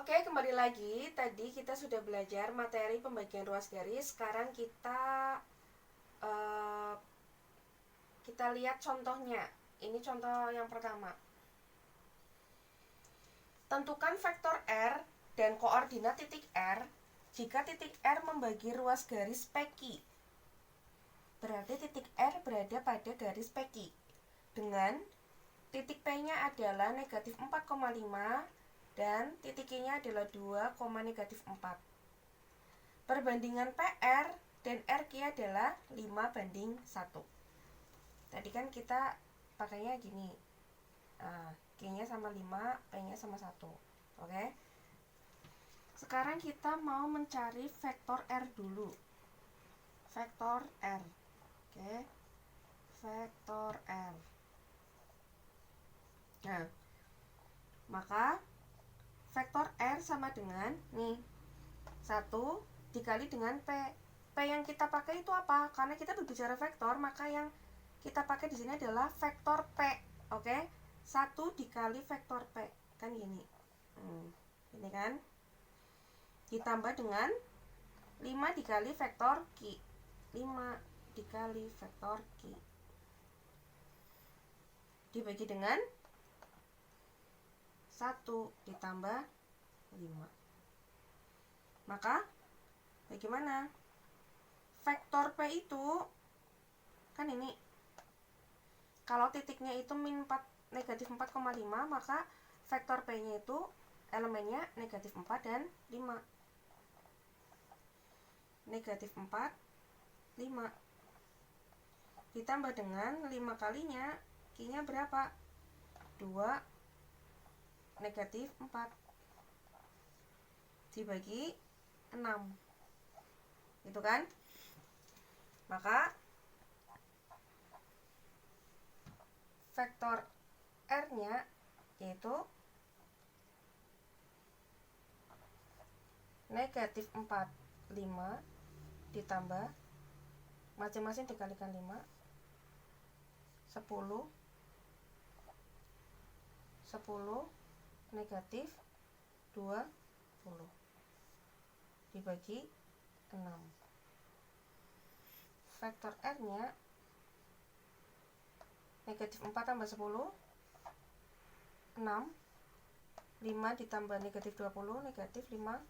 Oke, kembali lagi. Tadi kita sudah belajar materi pembagian ruas garis. Sekarang eh, kita lihat contohnya. Ini contoh yang pertama. Tentukan vektor R dan koordinat titik R jika titik R membagi ruas garis PQ. Berarti titik R berada pada garis PQ. Dengan titik P-nya adalah negatif 4,5 dan titik Q-nya adalah 2, negatif 4. Perbandingan PR dan RQ adalah 5:1. Tadi kan kita pakainya gini. Q-nya sama 5, P-nya sama 1. Oke. Sekarang kita mau mencari vektor R dulu. Vektor R. Oke. Vektor R. Nah, maka vektor R sama dengan nih 1 dikali dengan P. P yang kita pakai itu apa? Karena kita berbicara vektor, maka yang kita pakai di sini adalah vektor P. Oke? 1 dikali vektor P. Kan gini. Ini kan? Ditambah dengan 5 dikali vektor Q. 5 dikali vektor Q. Dibagi dengan 1 ditambah 5. Maka bagaimana? Vektor P itu kan ini. Kalau titiknya itu min 4, negatif 4,5, maka vektor P-nya itu elemennya negatif 4 dan 5. Negatif 4, 5. Ditambah dengan 5 kalinya, Q-nya berapa? 2, negatif 4. Dibagi 6. Itu kan? Maka vektor R-nya yaitu negatif 4, 5 ditambah masing-masing dikalikan 5, 10, 10 negatif 20 dibagi 6. Vektor R-nya negatif 4 tambah 10, 6, 5 ditambah negatif 20, negatif 15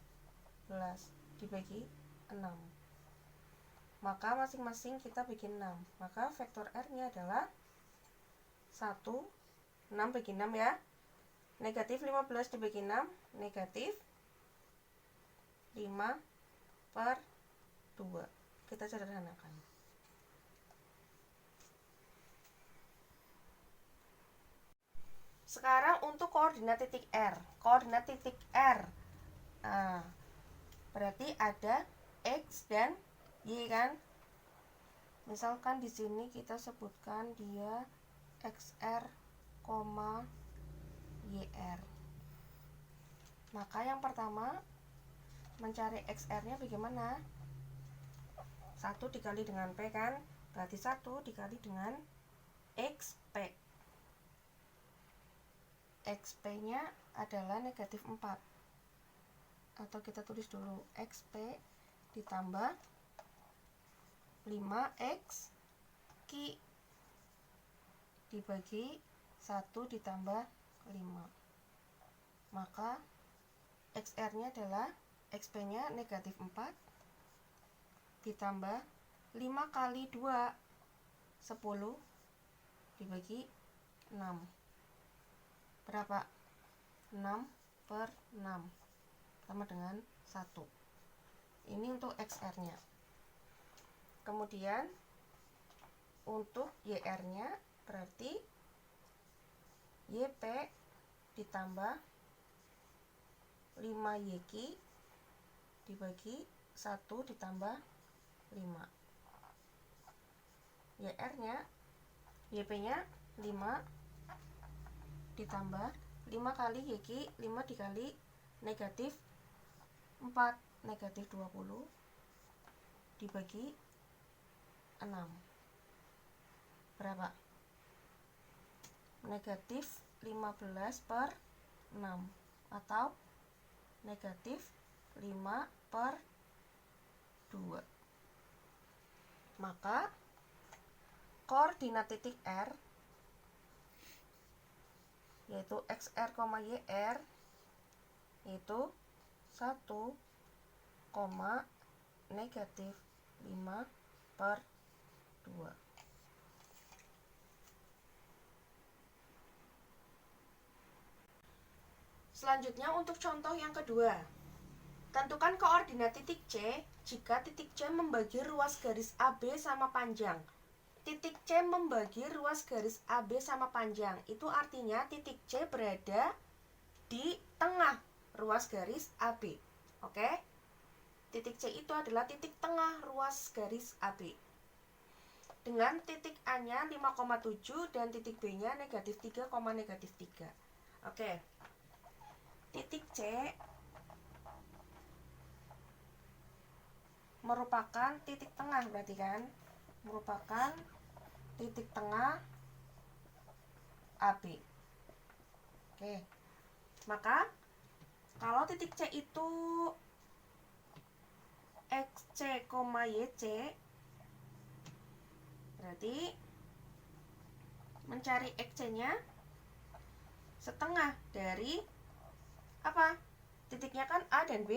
dibagi 6. Maka masing-masing kita bikin 6. Maka vektor R-nya adalah 1, 6 bagi 6 ya. Negatif 15 dibagi 6, negatif 5/2. Kita sederhanakan. Sekarang untuk koordinat titik R. Koordinat titik R. Berarti ada X dan Y kan? Misalkan di sini kita sebutkan dia XR, YR. Maka yang pertama mencari XR-nya bagaimana? 1 dikali dengan P kan? Berarti 1 dikali dengan XP. XP-nya adalah negatif 4. Atau kita tulis dulu XP ditambah 5X Q dibagi 1 ditambah 5. Maka XR-nya adalah XP-nya negatif 4 ditambah 5 kali 2, 10 dibagi 6. Berapa? 6/6 sama dengan 1. Ini untuk XR-nya. Kemudian untuk YR-nya berarti YP ditambah 5YQ dibagi 1 ditambah 5. YR-nya, YP-nya 5 ditambah 5 kali YQ, 5 dikali negatif 4, negatif 20 dibagi 6. Berapa? Negatif 15/6 atau negatif 5/2. Maka koordinat titik R yaitu XR, YR itu 1, negatif 5/2. Selanjutnya untuk contoh yang kedua. Tentukan koordinat titik C jika titik C membagi ruas garis AB sama panjang. Titik C membagi ruas garis AB sama panjang. Itu artinya titik C berada di tengah ruas garis AB. Oke? Titik C itu adalah titik tengah ruas garis AB. Dengan titik A-nya 5,7 dan titik B-nya negatif 3, negatif 3. Oke. Titik C merupakan titik tengah, berarti kan? Merupakan titik tengah AB. Oke. Maka kalau titik C itu XC, YC, berarti mencari XC-nya setengah dari apa? Titiknya kan A dan B.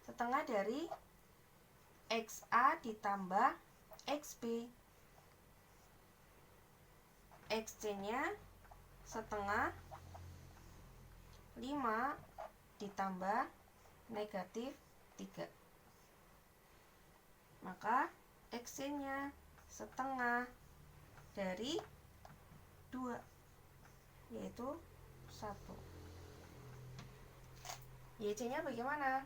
Setengah dari XA ditambah XB. XC-nya setengah 5 ditambah negatif 3. Maka XC-nya setengah dari 2, yaitu 1. YC-nya bagaimana?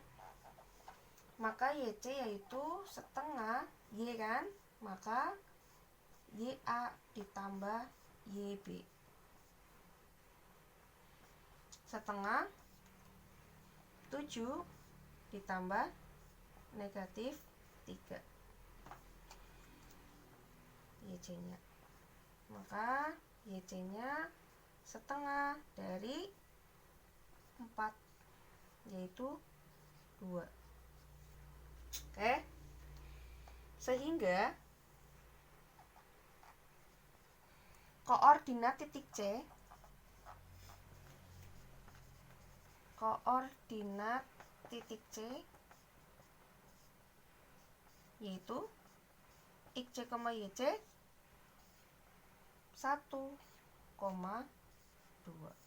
Maka YC yaitu setengah Y kan? Maka YA ditambah YB. Setengah 7 ditambah negatif 3 YC-nya. Maka YC-nya setengah dari 4, yaitu 2. Oke. Sehingga koordinat titik C yaitu XC, YC 1,2.